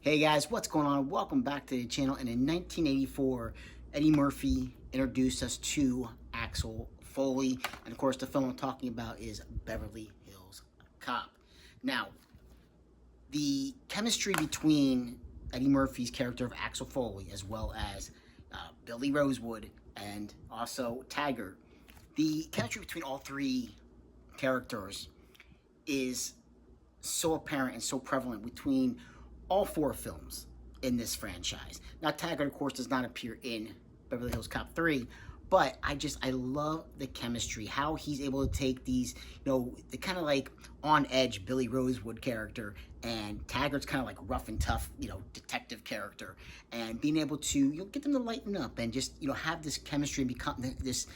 Hey guys, what's going on? Welcome back to the channel. And in 1984, Eddie Murphy introduced us to Axel Foley. And of course, the film I'm talking about is Beverly Hills Cop. Now, the chemistry between Eddie Murphy's character of Axel Foley, as well as Billy Rosewood and also Taggart, the chemistry between all three characters is so apparent and so prevalent between all four films in this franchise. Now, Taggart, of course, does not appear in Beverly Hills Cop 3, but I love the chemistry, how he's able to take these, the kind of like on edge Billy Rosewood character, and Taggart's kind of like rough and tough, detective character, and being able to get them to lighten up and just have this chemistry and become this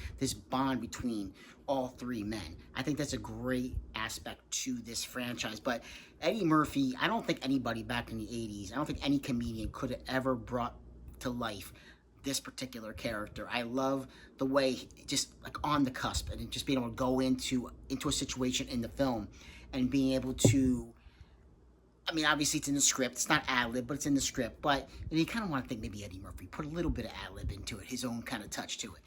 bond between all three men. I think that's a great aspect to this franchise. But Eddie Murphy, I don't think anybody back in the 80s, I don't think any comedian could have ever brought to life this particular character. I love the way just like on the cusp and just being able to go into a situation in the film and being able to, I mean, obviously it's in the script. It's not ad-lib, but it's in the script. But you kind of want to think maybe Eddie Murphy put a little bit of ad-lib into it, his own kind of touch to it.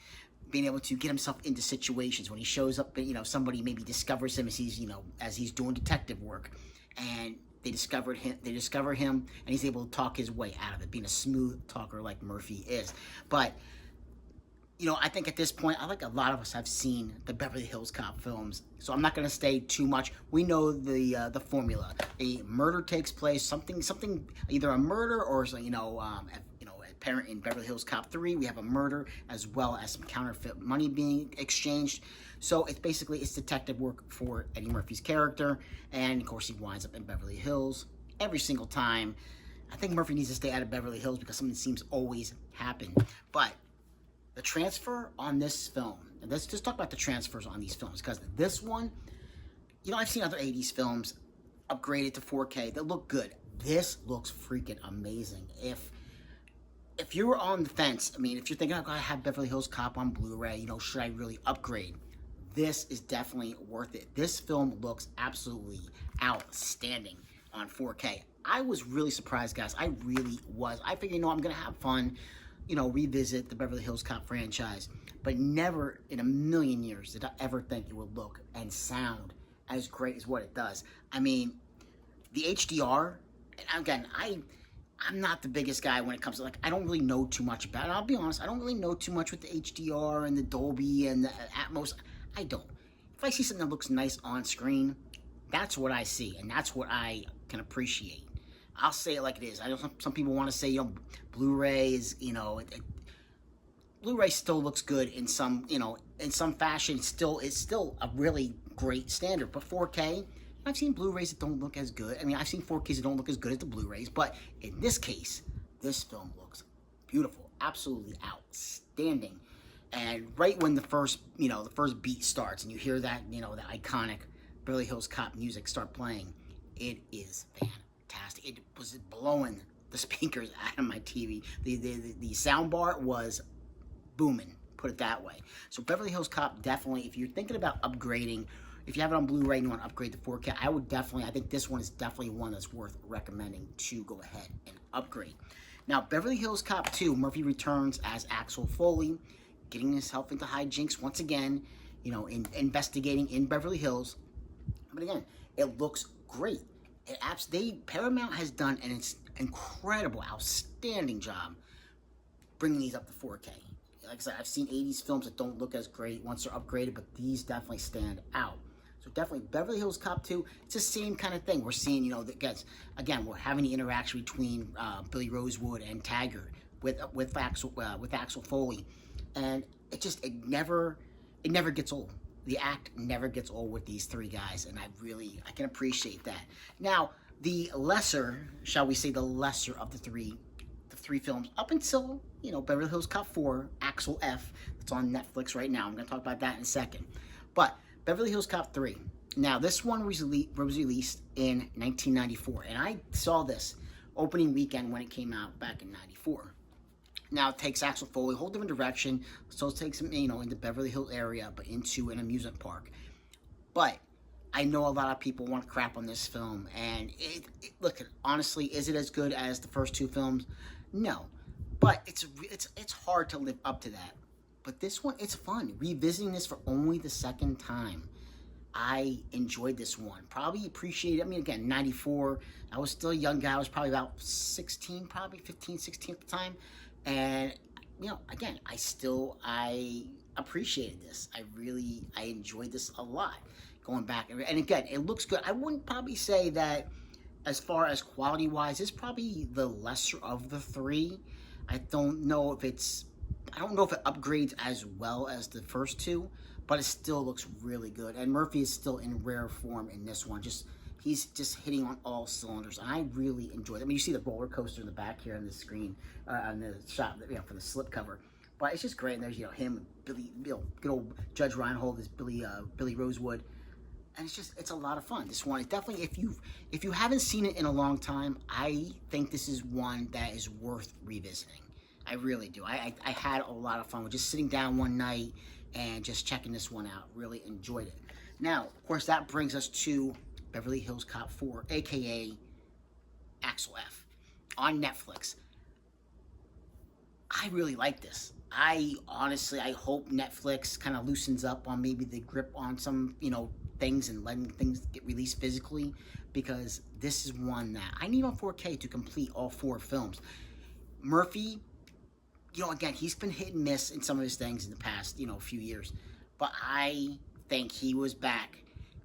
Being able to get himself into situations when he shows up, somebody maybe discovers him as he's doing detective work, and they discover him, and he's able to talk his way out of it, being a smooth talker like Murphy is. But I think at this point, I like a lot of us have seen the Beverly Hills Cop films, so I'm not going to stay too much. We know the formula. A murder takes place, something, either a murder or apparent in Beverly Hills Cop 3, we have a murder as well as some counterfeit money being exchanged. So it's detective work for Eddie Murphy's character, and of course he winds up in Beverly Hills every single time. I think Murphy needs to stay out of Beverly Hills because something seems always happen. But the transfer on this film, and let's just talk about the transfers on these films, because this one, I've seen other 80s films upgraded to 4K that look good. This looks freaking amazing. If you're on the fence, I mean, if you're thinking, I gotta have Beverly Hills Cop on Blu-ray, should I really upgrade? This is definitely worth it. This film looks absolutely outstanding on 4K. I was really surprised, guys. I really was. I figured, I'm gonna have fun, revisit the Beverly Hills Cop franchise, but never in a million years did I ever think it would look and sound as great as what it does. I mean, the HDR, and again, I'm not the biggest guy when it comes to, I don't really know too much about it. I'll be honest, I don't really know too much with the HDR and the Dolby and the Atmos. I don't. If I see something that looks nice on screen, that's what I see, and that's what I can appreciate. I'll say it like it is. I know some people want to say, Blu-ray is, Blu-ray still looks good in some, in some fashion. It's still a really great standard. But 4K, I've seen Blu-rays that don't look as good. I mean, I've seen 4Ks that don't look as good as the Blu-rays. But in this case, this film looks beautiful, absolutely outstanding. And right when the first beat starts, and you hear that, the iconic Beverly Hills Cop music start playing, it is fantastic. It was blowing the speakers out of my TV. The sound bar was booming, put it that way. So Beverly Hills Cop, definitely, if you're thinking about upgrading, if you have it on Blu-ray and you want to upgrade to 4K, I think this one is definitely one that's worth recommending to go ahead and upgrade. Now, Beverly Hills Cop 2, Murphy returns as Axel Foley, getting himself into hijinks once again, investigating in Beverly Hills. But again, it looks great. Paramount has done an incredible, outstanding job bringing these up to 4K. Like I said, I've seen 80s films that don't look as great once they're upgraded, but these definitely stand out. So definitely Beverly Hills Cop 2, it's the same kind of thing. We're seeing, again, we're having the interaction between Billy Rosewood and Taggart with Axel Foley, and it never gets old. The act never gets old with these three guys, and I can appreciate that. Now, the lesser, shall we say, the lesser of the three films, up until Beverly Hills Cop 4, Axel F, that's on Netflix right now. I'm going to talk about that in a second. But Beverly Hills Cop 3. Now, this one was released in 1994, and I saw this opening weekend when it came out back in 94. Now, it takes Axel Foley a whole different direction, so it takes him, in the Beverly Hills area, but into an amusement park. But I know a lot of people want to crap on this film, and look, honestly, is it as good as the first two films? No, but it's hard to live up to that. But this one, it's fun. Revisiting this for only the second time, I enjoyed this one. Probably appreciated, I mean, again, 94, I was still a young guy. I was probably about 16, probably 15, 16 at the time. And, you know, again, I appreciated this. I enjoyed this a lot going back. And again, it looks good. I wouldn't probably say that as far as quality-wise, it's probably the lesser of the three. I don't know if it upgrades as well as the first two, but it still looks really good. And Murphy is still in rare form in this one. He's just hitting on all cylinders, and I really enjoyed it. I mean, you see the roller coaster in the back here on the screen, on the shot, you know, for the slipcover. But it's just great. And there's, you know, him, Billy, you know, good old Judge Reinhold is Billy Rosewood, and it's a lot of fun. This one is definitely, if you haven't seen it in a long time, I think this is one that is worth revisiting. I really do. I had a lot of fun with just sitting down one night and just checking this one out. Really enjoyed it. Now, of course, that brings us to Beverly Hills Cop 4, aka Axel F, on Netflix. I really like this. I hope Netflix kind of loosens up on maybe the grip on some, you know, things and letting things get released physically, because this is one that I need on 4K to complete all 4 films. Murphy, you know, again, he's been hit and miss in some of his things in the past, you know, few years, but I think he was back.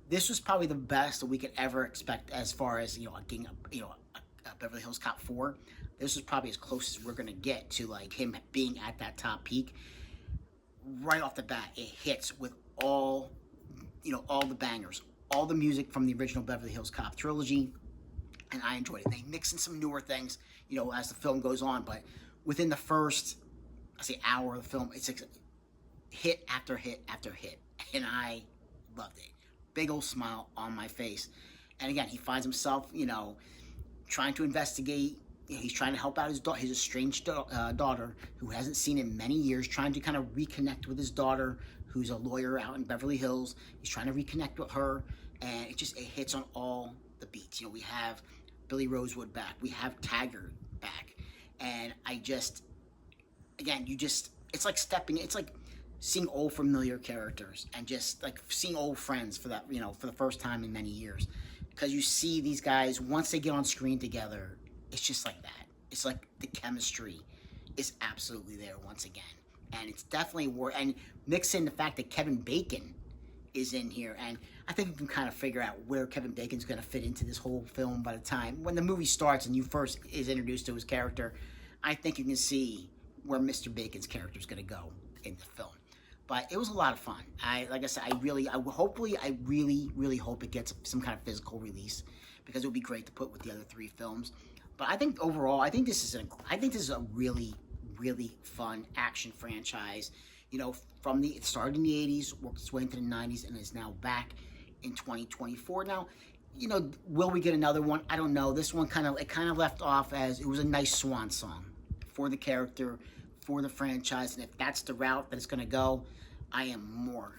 This was probably the best that we could ever expect as far as, you know, getting a Beverly Hills Cop 4. This is probably as close as we're going to get to, like, him being at that top peak. Right off the bat, it hits with all, you know, all the bangers, all the music from the original Beverly Hills Cop trilogy, and I enjoyed it. They mix in some newer things, you know, as the film goes on, but within the first, I say, hour of the film, it's like hit after hit after hit, and I loved it. Big old smile on my face. And again, he finds himself, you know, trying to investigate. He's trying to help out his estranged daughter, who hasn't seen in many years, trying to kind of reconnect with his daughter, who's a lawyer out in Beverly Hills. He's trying to reconnect with her, and it hits on all the beats. You know, we have Billy Rosewood back. We have Taggart back. And it's like seeing old familiar characters and just like seeing old friends for that, you know, for the first time in many years. Because you see these guys, once they get on screen together, it's just like that. It's like the chemistry is absolutely there once again. And it's definitely and mix in the fact that Kevin Bacon is in here, and I think you can kind of figure out where Kevin Bacon's going to fit into this whole film by the time when the movie starts and you first is introduced to his character. I think you can see where Mr. Bacon's character is going to go in the film. But it was a lot of fun. Like I said, I really hope it gets some kind of physical release, because it would be great to put with the other 3 films. But I think overall, I think this is a really, really fun action franchise. You know, it started in the 80s, worked its way into the 90s, and is now back in 2024. Now, you know, will we get another one? I don't know. This one kind of left off as it was a nice swan song for the character, for the franchise, and if that's the route that it's going to go, I am more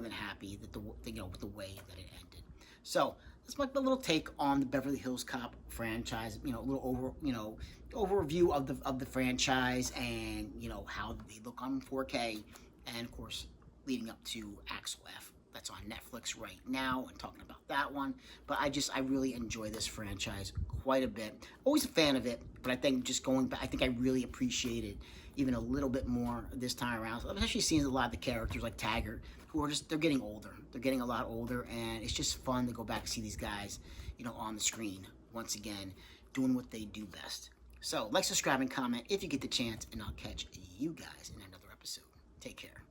than happy that with the way that it ended. So that's my little take on the Beverly Hills Cop franchise. You know, a little overview of the franchise, and you know how they look on 4K, and of course leading up to Axel F. That's on Netflix right now, and talking about that one. But I really enjoy this franchise quite a bit. Always a fan of it, but I think just going back, I think I really appreciate it even a little bit more this time around. So I'm actually seeing a lot of the characters like Taggart, who are they're getting older. They're getting a lot older, and it's just fun to go back and see these guys, you know, on the screen once again, doing what they do best. So like, subscribe, and comment if you get the chance, and I'll catch you guys in another episode. Take care.